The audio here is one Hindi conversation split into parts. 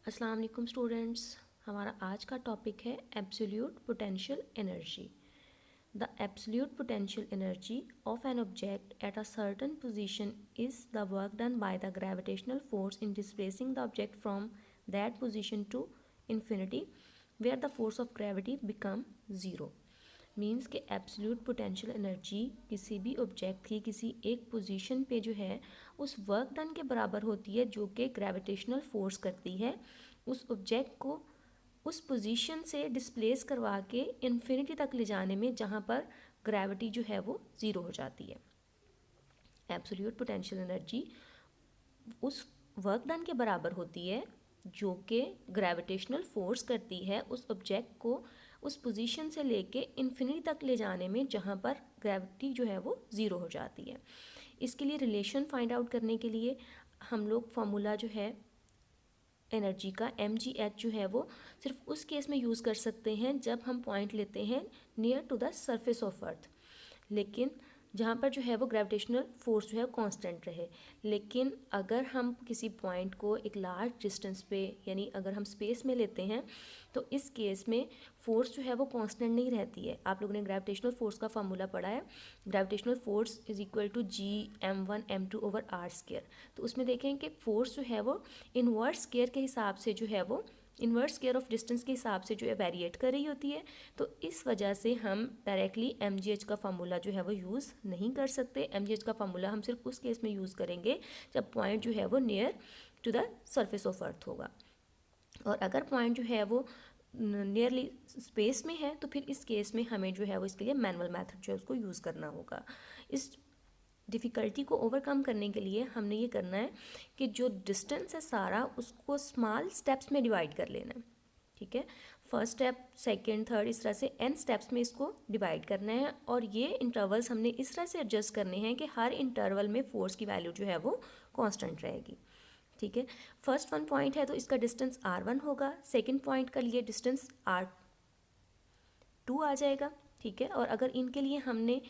अस्सलाम वालेकुम स्टूडेंट्स। हमारा आज का टॉपिक है absolute potential energy. The absolute potential energy of an object at a certain position is the work done by the gravitational force in displacing the object from that position to infinity where the force of gravity become zero. Means कि एब्सोल्यूट पोटेंशियल एनर्जी किसी भी ऑब्जेक्ट की किसी एक पोजीशन पे जो है उस वर्क डन के बराबर होती है जो कि ग्रेविटेशनल फोर्स करती है उस ऑब्जेक्ट को उस पोजीशन से डिस्प्लेस करवा के इन्फिनिटी तक ले जाने में, जहाँ पर ग्रेविटी जो है वो ज़ीरो हो जाती है। एब्सोल्यूट पोटेंशियल एनर्जी उस वर्क डन के बराबर होती है जो कि ग्रेविटेशनल फोर्स करती है उस ऑब्जेक्ट को उस पोजीशन से लेके इन्फिनिटी तक ले जाने में, जहाँ पर ग्रेविटी जो है वो ज़ीरो हो जाती है। इसके लिए रिलेशन फाइंड आउट करने के लिए हम लोग फार्मूला जो है एनर्जी का mgh जो है वो सिर्फ उस केस में यूज़ कर सकते हैं जब हम पॉइंट लेते हैं near to the surface of Earth, लेकिन जहाँ पर जो है वो ग्रेविटेशनल फोर्स जो है कांस्टेंट रहे। लेकिन अगर हम किसी पॉइंट को एक लार्ज डिस्टेंस पे यानी अगर हम स्पेस में लेते हैं तो इस केस में फोर्स जो है वो कांस्टेंट नहीं रहती है। आप लोगों ने ग्रेविटेशनल फोर्स का फार्मूला पढ़ा है, gravitational force is equal to G m1m2 over R square. तो उसमें देखें कि फोर्स जो है वो इनवर्स स्केयर के हिसाब से जो है वो इन्वर्स स्केयर ऑफ डिस्टेंस के हिसाब से जो है वेरिएट कर रही होती है। तो इस वजह से हम डायरेक्टली mgh का फार्मूला जो है वो यूज़ नहीं कर सकते। mgh का फार्मूला हम सिर्फ उस केस में यूज़ करेंगे जब पॉइंट जो है वो near to the surface of Earth होगा, और अगर पॉइंट जो है वो नियरली स्पेस में है तो फिर इस केस में हमें जो है वो इसके लिए मैनुअल मेथड जो है उसको यूज़ करना होगा। इस डिफ़िकल्टी को ओवरकम करने के लिए हमने ये करना है कि जो डिस्टेंस है सारा उसको स्मॉल स्टेप्स में डिवाइड कर लेना है। ठीक है, फर्स्ट स्टेप, सेकंड, थर्ड, इस तरह से n स्टेप्स में इसको डिवाइड करना है, और ये इंटरवल्स हमने इस तरह से एडजस्ट करने हैं कि हर इंटरवल में फोर्स की वैल्यू जो है वो कांस्टेंट रहेगी। ठीक है, फर्स्ट वन पॉइंट है तो इसका डिस्टेंस r1 होगा, सेकंड पॉइंट का लिए डिस्टेंस r2 आ जाएगा। ठीक है, और अगर इनके लिए हमने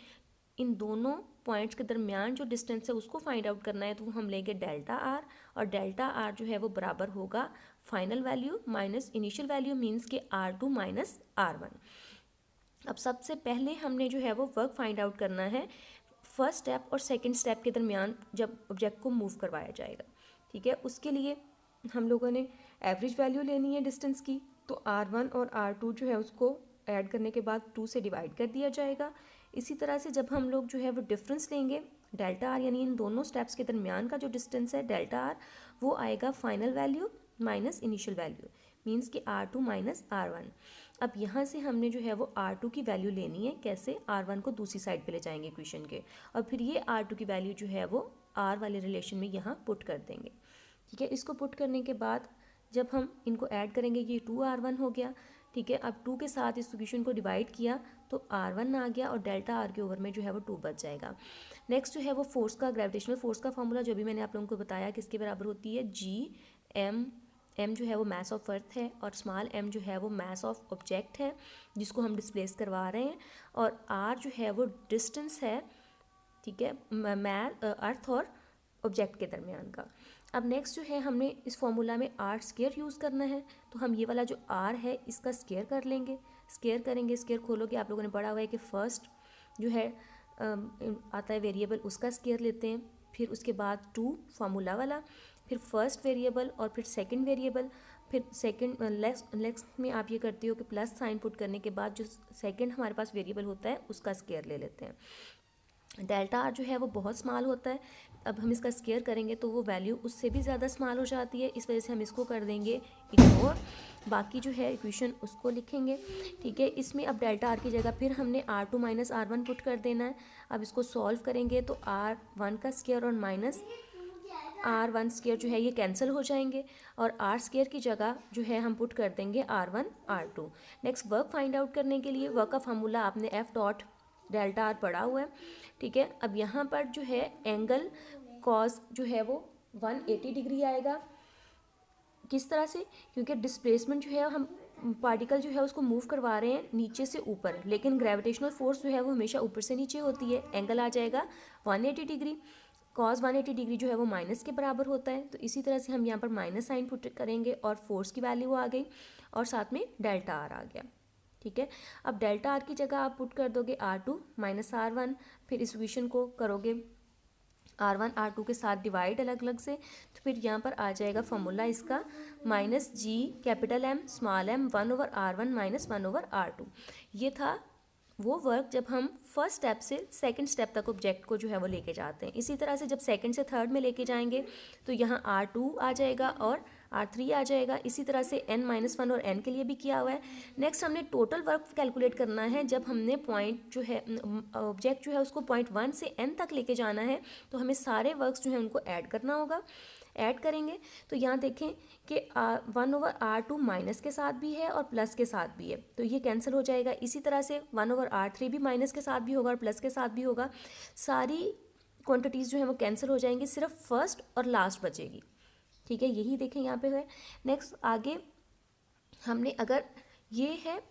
इन दोनों पॉइंट्स के दरमियान जो डिस्टेंस है उसको फाइंड आउट करना है तो वो हम लेंगे डेल्टा आर, और डेल्टा आर जो है वो बराबर होगा final value minus initial value, means के r2 माइनस r1। अब सबसे पहले हमने जो है वो वर्क फाइंड आउट करना है फर्स्ट स्टेप और सेकंड स्टेप के दरमियान जब ऑब्जेक्ट को मूव करवाया जाएगा। ठीक है, उसके लिए हम लोगों ने एवरेज वैल्यू लेनी है डिस्टेंस की, तो r1 और r2 जो है उसको ऐड करने के बाद 2 से डिवाइड कर दिया जाएगा। इसी तरह से जब हम लोग जो है वो डिफरेंस लेंगे डेल्टा आर, यानी इन दोनों स्टेप्स के दरमियान का जो डिस्टेंस है डेल्टा आर, वो आएगा final value minus initial value, means कि r2 माइनस r1। अब यहाँ से हमने जो है वो r2 की वैल्यू लेनी है, कैसे, r1 को दूसरी साइड पे ले जाएंगे इक्वेशन के, और फिर ये r2 की वैल्यू जो है वो r वाले रिलेशन में यहाँ पुट कर देंगे। ठीक है, इसको पुट करने के बाद जब हम इनको ऐड करेंगे ये 2r1 हो गया। ठीक है, अब 2 के साथ इस इक्वेशन को डिवाइड किया तो r1 आ गया, और डेल्टा आर के ओवर में जो है वो 2 बच जाएगा। नेक्स्ट जो है वो फोर्स का, ग्रेविटेशनल फोर्स का फॉर्मूला जो भी मैंने आप लोगों को बताया किसके बराबर होती है, m जो है वो मास ऑफ अर्थ है, और स्मॉल m जो है वो मास ऑफ ऑब्जेक्ट है जिसको हम डिस्प्लेस करवा रहे हैं, और r जो है वो डिस्टेंस है। ठीक है, अर्थ और ऑब्जेक्ट के दरमियान का। अब नेक्स्ट जो है हमने इस फॉर्मूला में आर स्केयर यूज़ करना है, तो हम ये वाला जो आर है इसका स्केयर कर लेंगे, स्केयर करेंगे। स्केयर खोलोगे, आप लोगों ने पढ़ा हुआ है कि फर्स्ट जो है आता है वेरिएबल, उसका स्केयर लेते हैं, फिर उसके बाद 2 फार्मूला वाला, फिर फर्स्ट वेरिएबल और फिर सेकंड वेरिएबल, फिर सेकंड नेक्स्ट में आप ये करते हो कि प्लस साइन पुट करने के बाद जो सेकंड हमारे पास वेरिएबल होता है उसका स्केयर ले लेते हैं। डेल्टा आर जो है वो बहुत स्मॉल होता है, अब हम इसका स्केयर करेंगे तो वो वैल्यू उससे भी ज़्यादा स्मॉल हो जाती है, इस वजह से हम इसको कर देंगे इग्नोर, बाकी जो है इक्वेशन उसको लिखेंगे। ठीक है, इसमें अब डेल्टा आर की जगह फिर हमने r2 माइनस r1 पुट कर देना है। अब इसको सॉल्व करेंगे तो r1 का स्केयर और माइनस r1 स्केयर जो है ये कैंसिल हो जाएंगे, और r स्केयर की जगह जो है हम पुट कर देंगे r1 r2। Next work find out करने के लिए वर्क का फार्मूला आपने f डॉट डेल्टा आर पढ़ा हुआ है। ठीक है, अब यहाँ पर जो है एंगल कॉस जो है वो 180 डिग्री आएगा। किस तरह से, क्योंकि डिस्प्लेसमेंट जो है हम पार्टिकल जो है उसको मूव करवा रहे हैं नीचे से ऊपर, लेकिन ग्रेविटेशनल फोर्स जो है वो हमेशा ऊपर से नीचे होती है। एंगल आ जाएगा 180 डिग्री। cos 180 डिग्री जो है वो माइनस के बराबर होता है, तो इसी तरह से हम यहाँ पर माइनस साइन पुट करेंगे और फोर्स की वैल्यू आ गई और साथ में डेल्टा आर आ गया। ठीक है, अब डेल्टा आर की जगह आप पुट कर दोगे R2 माइनस R1, फिर इस इक्वेशन को करोगे R1 R2 के साथ डिवाइड अलग अलग से, तो फिर यहाँ पर आ जाएगा फॉर्मूला इसका minus G capital M small M 1/R1 minus 1/R2। ये था वो वर्क जब हम फर्स्ट स्टेप से सेकंड स्टेप तक ऑब्जेक्ट को जो है वो लेके जाते हैं। इसी तरह से जब सेकंड से थर्ड में लेके जाएंगे तो यहाँ R2 आ जाएगा और R3 आ जाएगा। इसी तरह से n-1 और n के लिए भी किया हुआ है। नेक्स्ट हमने टोटल वर्क कैलकुलेट करना है। जब हमने पॉइंट जो है ऑब्जेक्ट जो है उसको पॉइंट 1 से n तक लेके जाना है तो हमें सारे वर्क्स जो है उनको ऐड करना होगा। ऐड करेंगे तो यहाँ देखें कि 1/R2 माइनस के साथ भी है और प्लस के साथ भी है, तो ये कैंसिल हो जाएगा। इसी तरह से 1/R3 भी माइनस के साथ भी होगा और प्लस के साथ भी होगा। सारी क्वांटिटीज़ जो है वो कैंसिल हो जाएंगी, सिर्फ फर्स्ट और लास्ट बचेगी। ठीक है, यही देखें यहाँ पे है। नेक्स्ट आगे हमने अगर ये है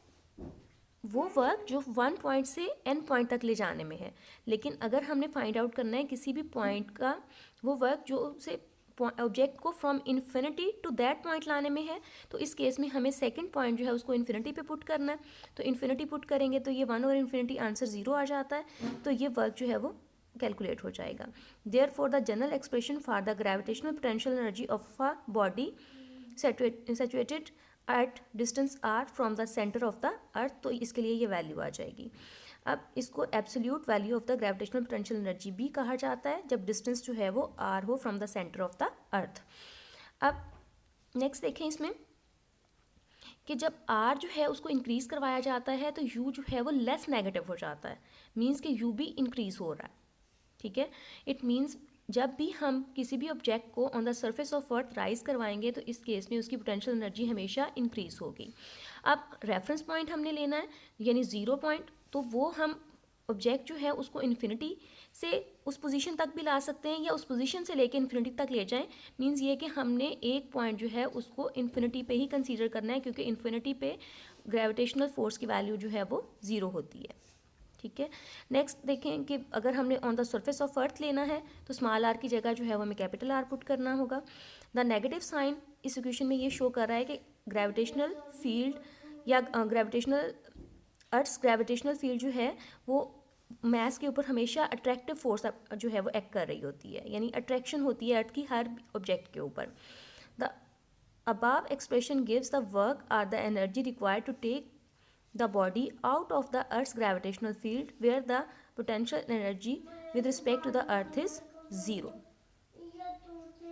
वो वर्क जो 1 पॉइंट से n पॉइंट तक ले जाने में है, लेकिन अगर हमने फाइंड आउट करना है किसी भी पॉइंट का वो वर्क जो उसे ऑब्जेक्ट को from infinity to that point लाने में है, तो इस केस में हमें सेकंड पॉइंट जो है उसको इन्फिनिटी पे पुट करना है। तो इन्फिनिटी पुट करेंगे तो ये 1/इन्फिनिटी आंसर 0 आ जाता है, तो ये वर्क जो है वो कैलकुलेट हो जाएगा। Therefore the general expression for the gravitational potential energy of a body saturated at distance r from the centre of the earth, तो इसके लिए ये वैल्यू आ जाएगी। अब इसको absolute value of the gravitational potential energy भी कहा जाता है जब डिस्टेंस जो है वो r हो from the centre of the earth. अब नेक्स्ट देखें इसमें कि जब r जो है उसको इंक्रीज करवाया जाता है तो u जो है वो लेस नेगेटिव हो जाता है, मीन्स कि u भी इंक्रीज हो रहा है। ठीक है, इट मीन्स जब भी हम किसी भी ऑब्जेक्ट को on the surface of earth rise करवाएंगे तो इस केस में उसकी पोटेंशियल एनर्जी हमेशा इंक्रीज होगी। अब रेफरेंस पॉइंट हमने लेना है यानी 0 पॉइंट, तो वो हम ऑब्जेक्ट जो है उसको इन्फिनिटी से उस पोजीशन तक भी ला सकते हैं या उस पोजीशन से लेके इन्फिनिटी तक ले जाएं। मींस ये कि हमने एक पॉइंट जो है उसको इन्फिनिटी पे ही कंसीडर करना है, क्योंकि इन्फिनिटी पे ग्रेविटेशनल फोर्स की वैल्यू जो है वो 0 होती है। ठीक है, नेक्स्ट देखें कि अगर हमने ऑन द सरफेस ऑफ अर्थ लेना है तो स्मॉल r की जगह जो है वो हमें कैपिटल R पुट करना होगा। द नेगेटिव साइन इस इक्वेशन में ये शो कर रहा है कि ग्रेविटेशनल फील्ड या अर्थ्स ग्रेविटेशनल फील्ड जो है वो मैस के ऊपर हमेशा अट्रैक्टिव फोर्स जो है वो एक्ट कर रही होती है, यानी अट्रैक्शन होती है अर्थ की हर ऑब्जेक्ट के ऊपर। The above expression gives the work or the energy required to take the body out of the earth's gravitational field where the potential energy with respect to the earth is 0.